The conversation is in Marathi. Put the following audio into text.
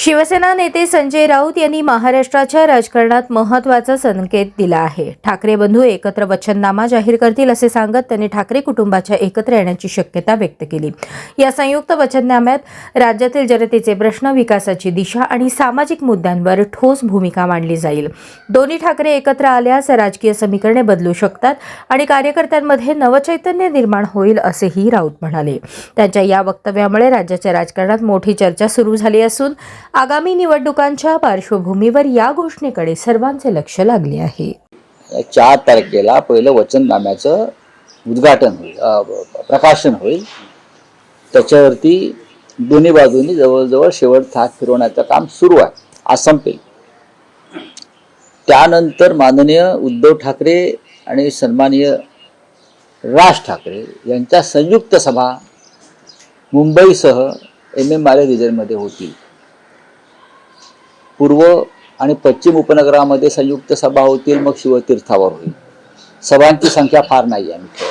शिवसेना नेते संजय राऊत यांनी महाराष्ट्राच्या राजकारणात महत्त्वाचा संकेत दिला आहे. ठाकरे बंधू एकत्र वचननामा जाहीर करतील असे सांगत त्यांनी ठाकरे कुटुंबाच्या एकत्र येण्याची शक्यता व्यक्त केली. या संयुक्त वचननाम्यात राज्यातील जनतेचे प्रश्न, विकासाची दिशा आणि सामाजिक मुद्द्यांवर ठोस भूमिका मांडली जाईल. दोन्ही ठाकरे एकत्र आल्यास राजकीय समीकरणे बदलू शकतात आणि कार्यकर्त्यांमध्ये नवचैतन्य निर्माण होईल असेही राऊत म्हणाले. त्यांच्या या वक्तव्यामुळे राज्याच्या राजकारणात मोठी चर्चा सुरू झाली असून आगामी निवडणुकांच्या पार्श्वभूमीवर या घोषणेकडे सर्वांचे लक्ष लागले आहे. 4 तारखेला पहिलं वचननाम्याचं उद्घाटन होईल, प्रकाशन होईल. त्याच्यावरती दोन्ही बाजूंनी जवळजवळ शेवट थाक फिरवण्याचं काम सुरू आहे. आज संपेल. त्यानंतर माननीय उद्धव ठाकरे आणि सन्माननीय राज ठाकरे यांच्या संयुक्त सभा मुंबईसह MMRA रिजनमध्ये होतील. पूर्व आणि पश्चिम उपनगरामध्ये संयुक्त सभा होतील, मग शिवतीर्थावर होईल. सभांची संख्या फार नाही आहे.